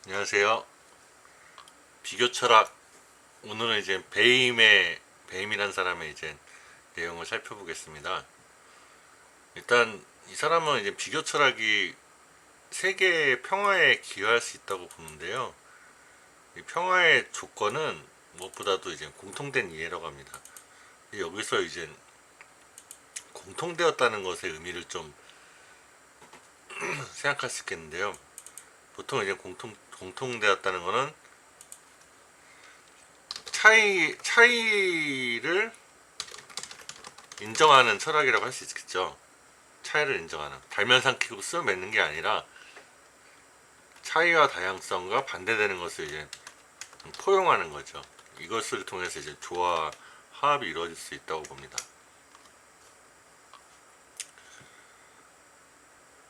안녕하세요. 비교 철학. 오늘은 이제 베임이란 사람의 이제 내용을 살펴보겠습니다. 일단 이 사람은 이제 비교 철학이 세계 평화에 기여할 수 있다고 보는데요. 이 평화의 조건은 무엇보다도 이제 공통된 이해라고 합니다. 여기서 이제 공통되었다는 것의 의미를 좀 생각할 수 있겠는데요. 보통 이제 공통되었다는 것은 차이를 인정하는 철학이라고 할 수 있겠죠. 차이를 인정하는, 달면 삼키고 쓱 맺는 게 아니라 차이와 다양성과 반대되는 것을 이제 포용하는 거죠. 이것을 통해서 이제 조화, 화합이 이루어질 수 있다고 봅니다.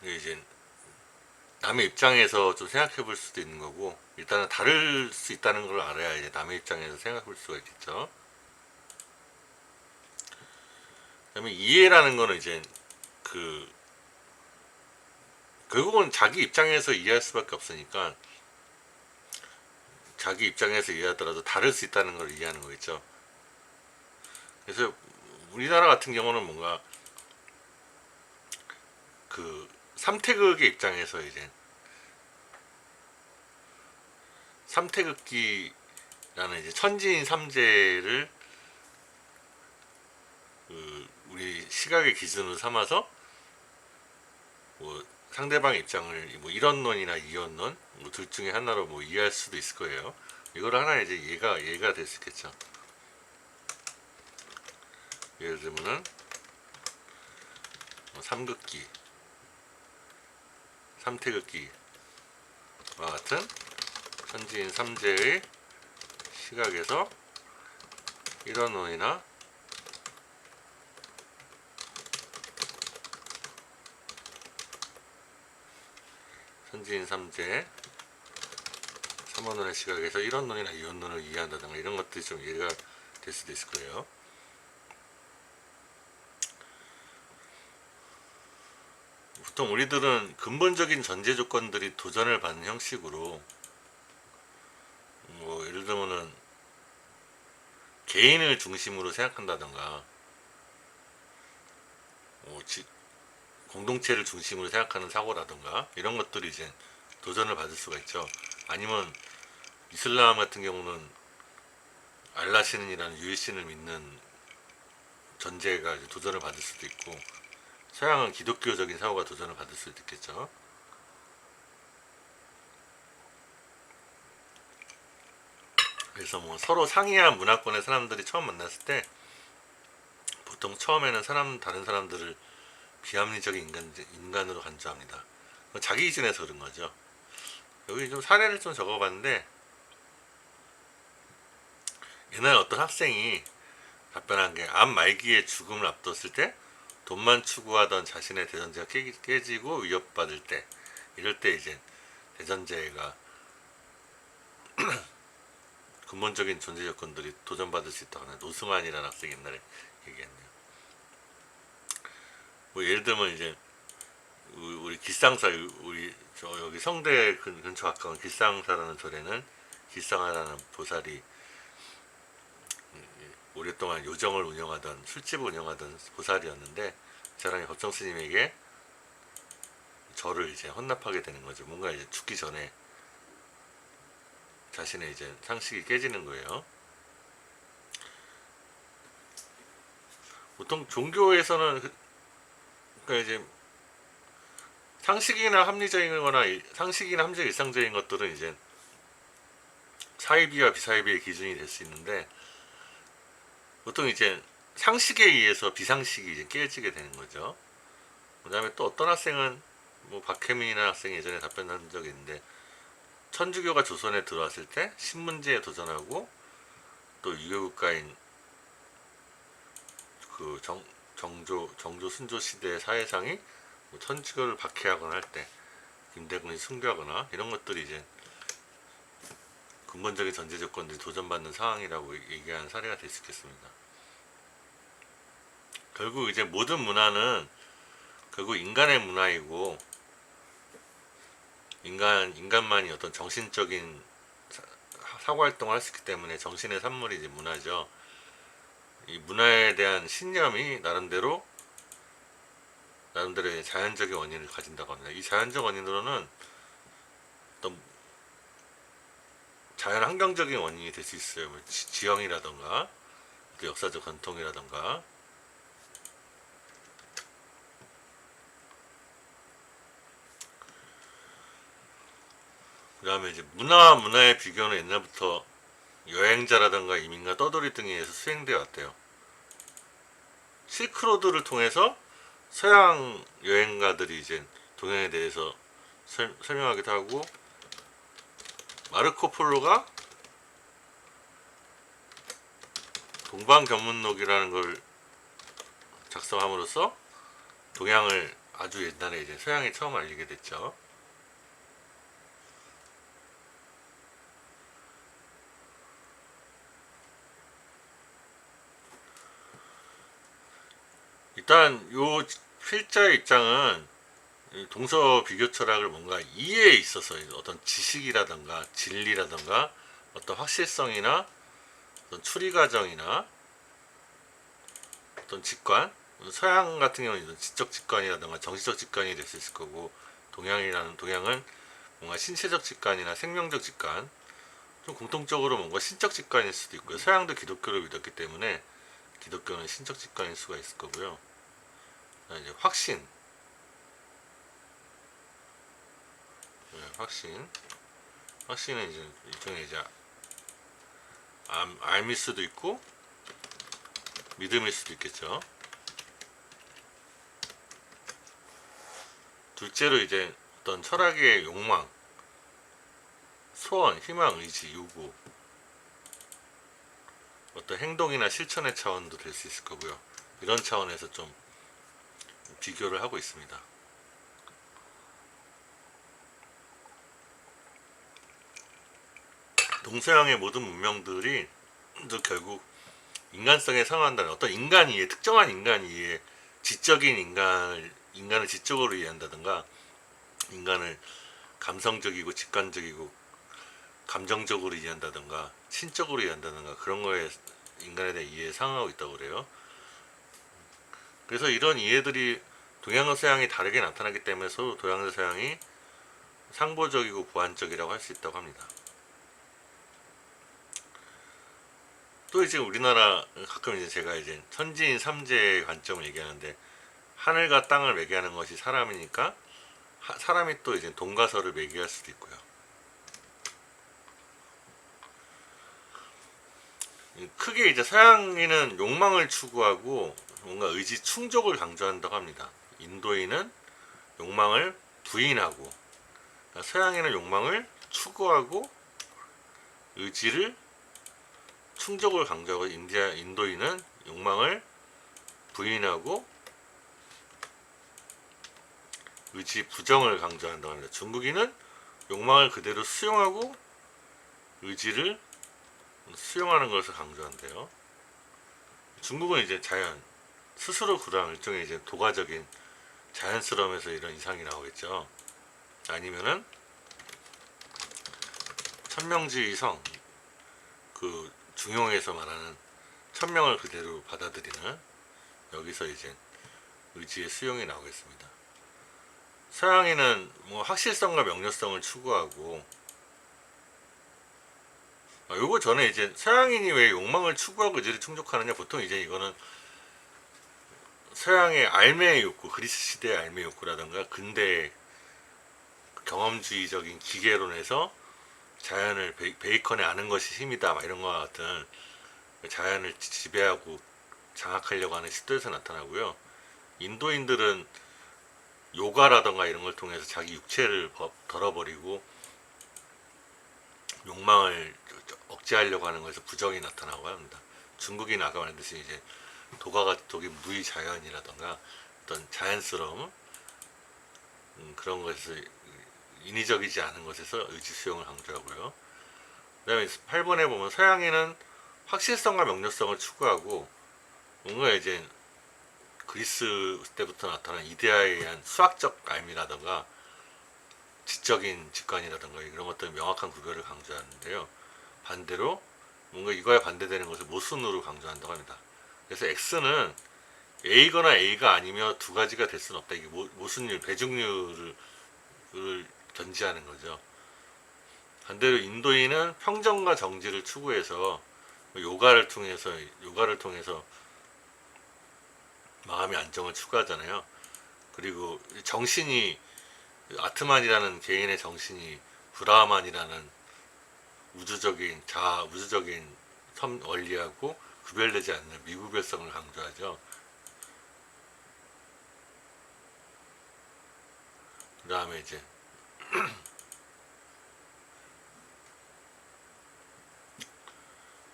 이제 남의 입장에서 좀 생각해 볼 수도 있는 거고, 일단은 다를 수 있다는 걸 알아야 이제 남의 입장에서 생각해 볼 수가 있겠죠. 그다음에 이해라는 거는 이제 그 결국은 자기 입장에서 이해할 수밖에 없으니까 자기 입장에서 이해하더라도 다를 수 있다는 걸 이해하는 거겠죠. 그래서 우리나라 같은 경우는 뭔가 그 삼태극의 입장에서 이제 삼태극기라는 이제 천지인 삼재를 그 우리 시각의 기준으로 삼아서 뭐 상대방 입장을 뭐 일원론이나 이원론 뭐 둘 중에 하나로 뭐 이해할 수도 있을 거예요. 이걸 하나 이제 예가 될 수 있겠죠. 예를 들면은 뭐 삼극기, 삼태극기와 같은 천지인 삼재의 시각에서 일원론이나 천지인 삼재 삼원론의 시각에서 일원론이나 이원론을 이해한다든가 이런 것들이 좀 이해가 될 수도 있을 거예요. 보통 우리들은 근본적인 전제 조건들이 도전을 받는 형식으로 뭐 예를 들면은 개인을 중심으로 생각한다든가 뭐 공동체를 중심으로 생각하는 사고라든가 이런 것들이 이제 도전을 받을 수가 있죠. 아니면 이슬람 같은 경우는 알라 신이라는 유일신을 믿는 전제가 이제 도전을 받을 수도 있고, 서양은 기독교적인 사고가 도전을 받을 수도 있겠죠. 그래서 뭐 서로 상이한 문화권의 사람들이 처음 만났을 때 보통 처음에는 다른 사람들을 비합리적인 인간으로 간주합니다. 자기 기준에서 그런 거죠. 여기 좀 사례를 좀 적어봤는데, 옛날 어떤 학생이 답변한 게 암 말기에 죽음을 앞뒀을 때 돈만 추구하던 자신의 대전제가 깨지고 위협받을 때, 이럴 때 이제 대전제가 근본적인 존재 조건들이 도전받을 수 있다고 하는 노승환이라는 학생이 옛날에 얘기했네요. 뭐 예를 들면 이제 우리 길상사, 우리 저 여기 성대 근처 가까운 길상사라는 절에는 길상하라는 보살이 오랫동안 요정을 운영하던 술집을 운영하던 보살이었는데, 그 사람이 법정 스님에게 절을 이제 헌납하게 되는 거죠. 뭔가 이제 죽기 전에 자신의 이제 상식이 깨지는 거예요. 보통 종교에서는 그러니까 이제 상식이나 합리적인 거나 상식이나 합리적 일상적인 것들은 이제 사이비와 비사이비의 기준이 될 수 있는데, 보통 이제 상식에 의해서 비상식이 이제 깨지게 되는 거죠. 그 다음에 또 어떤 학생은 뭐 박혜민이라는 학생이 예전에 답변한 적이 있는데, 천주교가 조선에 들어왔을 때 신문제에 도전하고 또 유교국가인 그 정조 순조 시대의 사회상이 뭐 천주교를 박해하거나 할 때 김대군이 순교하거나 이런 것들이 이제 근본적인 전제 조건들이 도전받는 상황이라고 얘기하는 사례가 될 수 있겠습니다. 결국 이제 모든 문화는 결국 인간의 문화이고, 인간만이 어떤 정신적인 사고 활동을 할 수 있기 때문에 정신의 산물이 이제 문화죠. 이 문화에 대한 신념이 나름대로의 자연적인 원인을 가진다고 합니다. 이 자연적 원인으로는 어떤 자연 환경적인 원인이 될 수 있어요. 뭐 지형이라던가 또 역사적 전통이라던가. 그 다음에 이제 문화의 비교는 옛날부터 여행자라던가 이민가 떠돌이 등에 의해서 수행되어 왔대요. 실크로드를 통해서 서양 여행가들이 이제 동양에 대해서 설명하기도 하고, 마르코 폴로가 동방견문록이라는 걸 작성함으로써 동양을 아주 옛날에 이제 서양에 처음 알리게 됐죠. 일단 요 필자의 입장은 동서 비교 철학을 뭔가 이해에 있어서 어떤 지식이라던가 진리라던가 어떤 확실성이나 어떤 추리 과정이나 어떤 직관, 서양 같은 경우는 지적 직관이라던가 정신적 직관이 될 수 있을 거고, 동양은 뭔가 신체적 직관이나 생명적 직관, 좀 공통적으로 뭔가 신적 직관일 수도 있고요. 서양도 기독교를 믿었기 때문에 기독교는 신적 직관일 수가 있을 거고요. 이제 확신은 이제 일종의 이제 알밀 수도 있고 믿음일 수도 있겠죠. 둘째로 이제 어떤 철학의 욕망, 소원, 희망, 의지, 요구, 어떤 행동이나 실천의 차원도 될 수 있을 거고요. 이런 차원에서 좀 비교를 하고 있습니다. 동서양의 모든 문명들이 결국 인간성에 상응한다는 어떤 인간 이해, 특정한 인간 이해, 지적인 인간을 지적으로 이해한다든가, 인간을 감성적이고 직관적이고 감정적으로 이해한다든가 신적으로 이해한다든가, 그런 거에 인간에 대한 이해에 상응하고 있다고 그래요. 그래서 이런 이해들이 동양과 서양이 다르게 나타나기 때문에 서로 동양과 서양이 상보적이고 보완적이라고 할 수 있다고 합니다. 또 이제 우리나라 가끔 이제 제가 이제 천지인 삼재의 관점을 얘기하는데, 하늘과 땅을 매개하는 것이 사람이니까 사람이 또 이제 돈과 서를 매개할 수도 있고요. 크게 이제 서양인은 욕망을 추구하고 뭔가 의지 충족을 강조한다고 합니다. 인도인은 욕망을 부인하고, 서양인은 욕망을 추구하고 의지를 충족을 강조하고, 인도인은 욕망을 부인하고 의지 부정을 강조한다고 합니다. 중국인은 욕망을 그대로 수용하고 의지를 수용하는 것을 강조한대요. 중국은 이제 자연, 스스로 구랑 일종의 이제 도가적인 자연스러움에서 이런 이상이 나오겠죠. 아니면은 천명지의성, 그 중용에서 말하는 천명을 그대로 받아들이는, 여기서 이제 의지의 수용이 나오겠습니다. 서양인은 뭐 확실성과 명료성을 추구하고, 요거 전에 이제 서양인이 왜 욕망을 추구하고 의지를 충족하느냐, 보통 이제 이거는 서양의 알매의 욕구, 그리스 시대의 알매의 욕구라든가 근대 경험주의적인 기계론에서 자연을 베이컨의 아는 것이 힘이다, 막 이런 것 같은 자연을 지배하고 장악하려고 하는 시도에서 나타나고요. 인도인들은 요가라던가 이런 걸 통해서 자기 육체를 덜어버리고 욕망을 억제하려고 하는 것에서 부정이 나타나고 합니다. 중국인 아까 말했듯이 이제 도가적인 무의자연이라던가 어떤 자연스러움, 그런 것에서 인위적이지 않은 것에서 의지 수용을 강조하고요. 그 다음에 8번에 보면 서양인은 확실성과 명료성을 추구하고 뭔가 이제 그리스 때부터 나타난 이데아에 의한 수학적 알미라던가 지적인 직관이라든가 이런 것들 명확한 구별을 강조하는데요. 반대로 뭔가 이거에 반대되는 것을 모순으로 강조한다고 합니다. 그래서 X는 A거나 A가 아니며 두 가지가 될 수는 없다. 이게 모순율, 배중률을 견지하는 거죠. 반대로 인도인은 평정과 정지를 추구해서 요가를 통해서 마음의 안정을 추구하잖아요. 그리고 정신이 아트만이라는 개인의 정신이 브라만이라는 우주적인 원리하고 구별되지 않는 미구별성을 강조하죠. 그 다음에 이제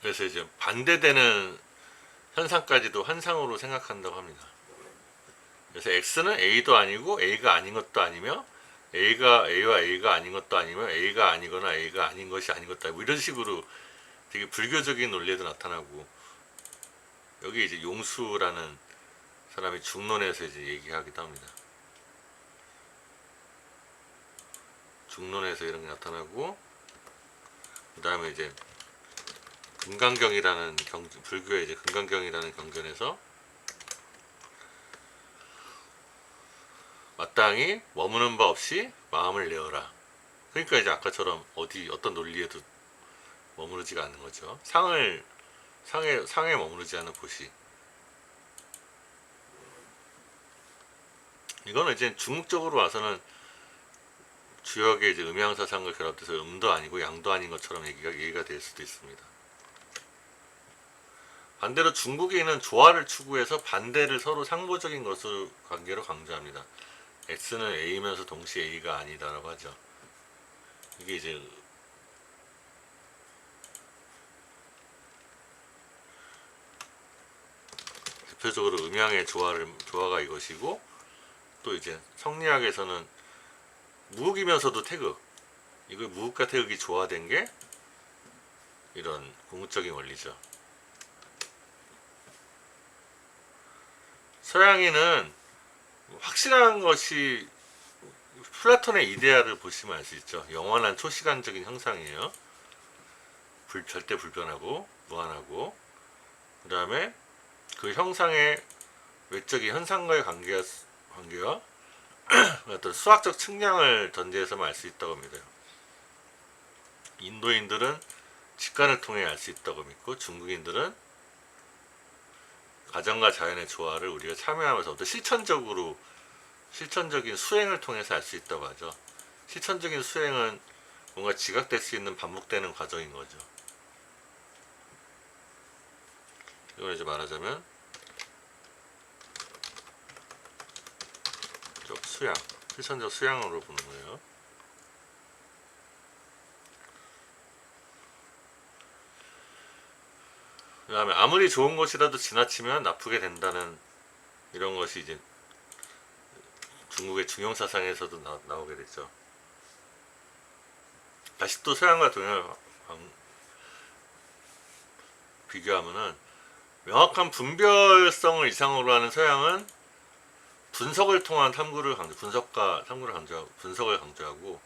그래서 이제 반대되는 현상까지도 환상으로 생각한다고 합니다. 그래서 X는 A도 아니고 A가 아닌 것도 아니며 A가 A와 A가 아닌 것도 아니며 A가 아니거나 A가 아닌 것이 아닌 것도 아니고 이런 식으로 되게 불교적인 논리에도 나타나고, 여기 이제 용수라는 사람이 중론에서 이제 얘기하기도 합니다. 중론에서 이런 게 나타나고, 그 다음에 이제 금강경이라는 불교의 이제 금강경이라는 경전에서 마땅히 머무는 바 없이 마음을 내어라. 그러니까 이제 아까처럼 어떤 논리에도 머무르지가 않는 거죠. 상에 머무르지 않는 도시. 이거는 이제 중국적으로 와서는 주역의 이제 음양사상과 결합돼서 음도 아니고 양도 아닌 것처럼 얘기가 될 수도 있습니다. 반대로 중국인은 조화를 추구해서 반대를 서로 상보적인 것을 관계로 강조합니다. X는 A면서 동시에 A가 아니다라고 하죠. 이게 이제 대표적으로 음양의 조화가 이것이고, 또 이제 성리학에서는 무극이면서도 태극, 이거 무극과 태극이 조화된 게 이런 궁극적인 원리죠. 서양인은 확실한 것이 플라톤의 이데아를 보시면 알 수 있죠. 영원한 초시간적인 형상이에요. 절대 불변하고 무한하고, 그 다음에 그 형상의 외적인 현상과의 관계와 어떤 수학적 측량을 전제해서만 알 수 있다고 합니다. 인도인들은 직관을 통해 알 수 있다고 믿고, 중국인들은 가정과 자연의 조화를 우리가 참여하면서 어떤 실천적인 수행을 통해서 알 수 있다고 하죠. 실천적인 수행은 뭔가 지각될 수 있는 반복되는 과정인 거죠. 이걸 이제 말하자면 실천적 수양으로 보는 거예요. 그 다음에 아무리 좋은 것이라도 지나치면 나쁘게 된다는 이런 것이 이제 중국의 중용사상에서도 나오게 됐죠. 다시 또 서양과 동양을 비교하면은 명확한 분별성을 이상으로 하는 서양은 분석을 통한 분석과 탐구를 강조하고, 분석을 강조하고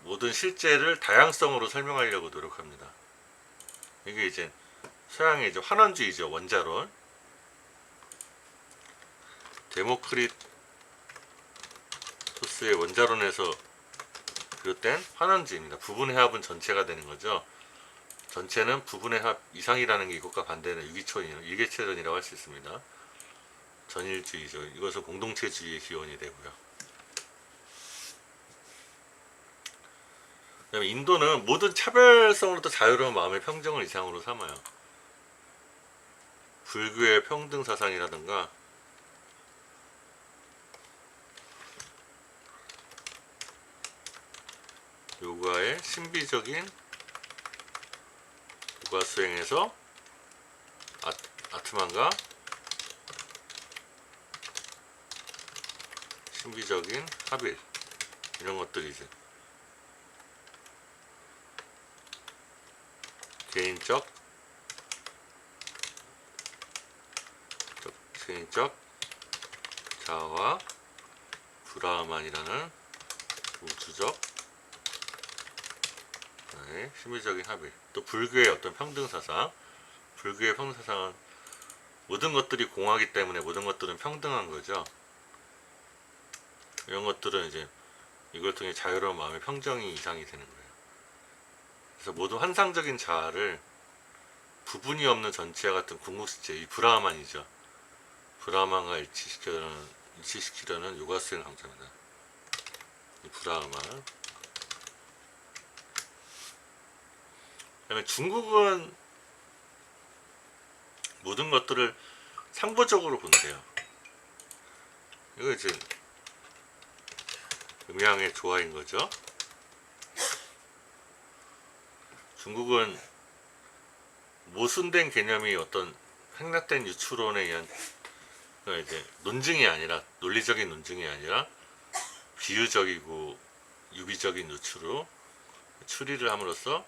모든 실제를 다양성으로 설명하려고 노력합니다. 이게 이제 서양의 이제 환원주의죠. 원자론. 데모크리토스의 원자론에서 비롯된 환원주의입니다. 부분의 합은 전체가 되는 거죠. 전체는 부분의 합 이상이라는 게 이것과 반대는 유기체론이라고 할 수 있습니다. 전일주의죠. 이것은 공동체주의의 기원이 되고요. 그 다음에 인도는 모든 차별성으로부터 자유로운 마음의 평정을 이상으로 삼아요. 불교의 평등 사상이라든가 요가의 신비적인 요가 수행에서 아트만과 신비적인 합일, 이런 것들이지. 개인적 자아와 브라만이라는 우주적, 네, 심리적인 합의. 또 불교의 어떤 평등사상, 불교의 평등사상은 모든 것들이 공하기 때문에 모든 것들은 평등한 거죠. 이런 것들은 이제 이걸 통해 자유로운 마음의 평정이 이상이 되는 거예요. 그래서 모든 환상적인 자아를 부분이 없는 전체와 같은 궁극시체, 이 브라만이죠. 브라만과 일치시키려는 요가 수행 강좌입니다. 이 브라만. 그다음에 중국은 모든 것들을 상보적으로 본대요. 이거 이제 음양의 조화인 거죠. 중국은 모순된 개념이 어떤 생략된 유추론에 의한 이제 논증이 아니라 논리적인 논증이 아니라 비유적이고 유비적인 유추로 추리를 함으로써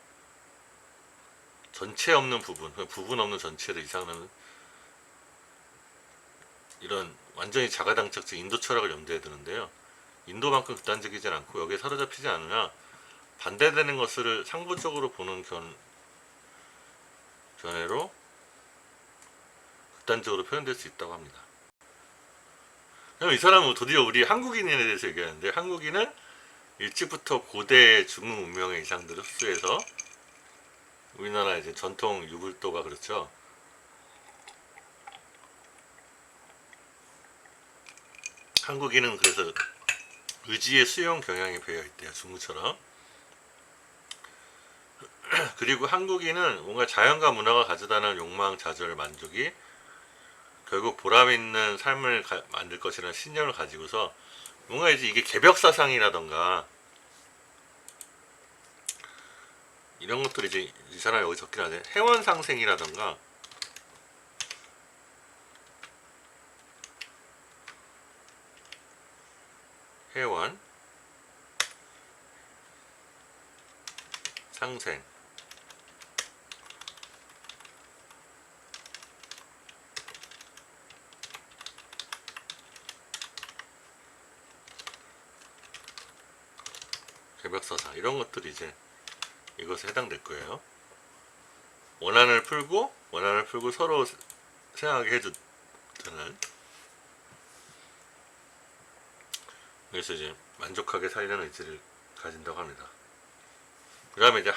전체 없는 부분 없는 전체를 이상하는 이런 완전히 자가당착적 인도 철학을 염두에 두는데요. 인도만큼 극단적이지 않고 여기에 사로잡히지 않으나 반대되는 것을 상부적으로 보는 견해로 극단적으로 표현될 수 있다고 합니다. 이 사람은 드디어 우리 한국인에 대해서 얘기하는데, 한국인은 일찍부터 고대 중흥 문명의 이상들을 흡수해서 우리나라 이제 전통 유불도가 그렇죠. 한국인은 그래서 의지의 수용 경향이 배어 있대요. 중국처럼. 그리고 한국인은 뭔가 자연과 문화가 가져다는 욕망, 좌절, 만족이 결국 보람 있는 삶을 만들 것이라는 신념을 가지고서 뭔가 이제 이게 개벽사상이라던가 이런 것들이 이제 이 사람이 여기 적긴 하네. 해원상생이라던가 해원 상생 개벽사상 이런 것들이 이제 이것에 해당될 거예요. 원한을 풀고 서로 생각하게 해주는, 그래서 이제 만족하게 살려는 의지를 가진다고 합니다. 그 다음에 이제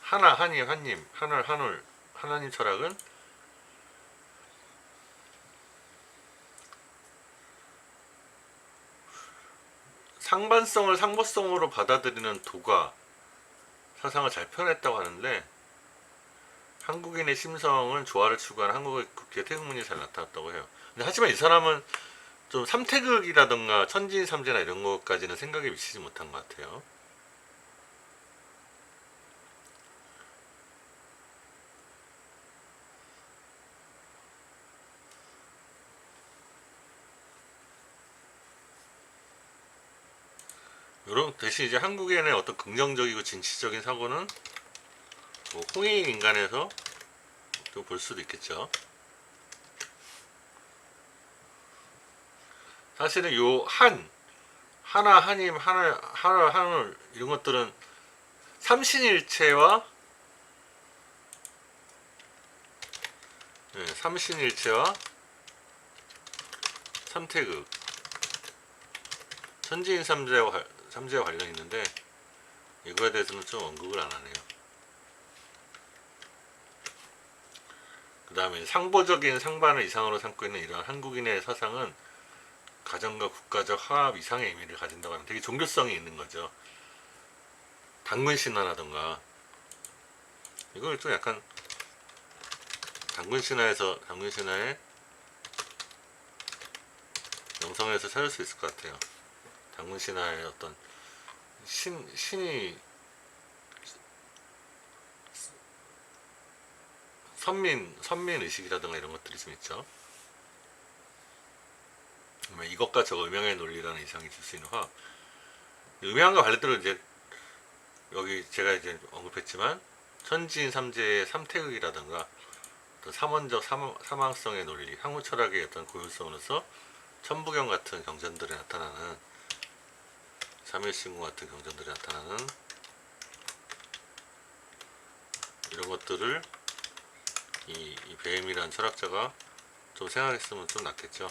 하나님 철학은 상반성을 상보성으로 받아들이는 도가 사상을 잘 표현했다고 하는데, 한국인의 심성은 조화를 추구하는 한국의 국기의 태극문이 잘 나타났다고 해요. 근데 하지만 이 사람은 좀 삼태극이라던가 천지인삼재나 이런 것까지는 생각에 미치지 못한 것 같아요. 대신 이제 한국인의 어떤 긍정적이고 진취적인 사고는 뭐 홍익 인간에서 또 볼 수도 있겠죠. 사실은 요 하나님, 하늘 이런 것들은 삼신일체와 삼태극, 천지인삼재와 관련이 있는데 이거에 대해서는 좀 언급을 안 하네요. 그 다음에 상보적인 상반을 이상으로 삼고 있는 이러한 한국인의 사상은 가정과 국가적 화합 이상의 의미를 가진다고 하면 되게 종교성이 있는 거죠. 당군신화라던가 이걸 좀 약간 당군신화의 영성에서 찾을 수 있을 것 같아요. 당군신화의 어떤 신이 선민 의식이라든가 이런 것들이 좀 있죠. 이것과 저거 음양의 논리라는 이상이 줄 수 있는 화합. 음양과 관련대로 이제 여기 제가 이제 언급했지만 천지인 삼재의 삼태극이라든가 또 삼원적 사망성의 논리, 한국 철학의 어떤 고유성으로서 천부경 같은 경전들에 나타나는 3.1신고 같은 경전들이 나타나는 이런 것들을 이 베임이라는 철학자가 좀 생각했으면 좀 낫겠죠.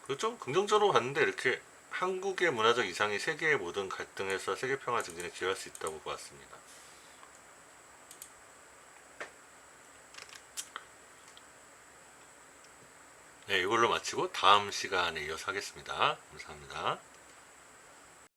그 좀 긍정적으로 봤는데 이렇게 한국의 문화적 이상이 세계의 모든 갈등에서 세계 평화 증진에 기여할 수 있다고 보았습니다. 네, 이걸로 마치고 다음 시간에 이어서 하겠습니다. 감사합니다.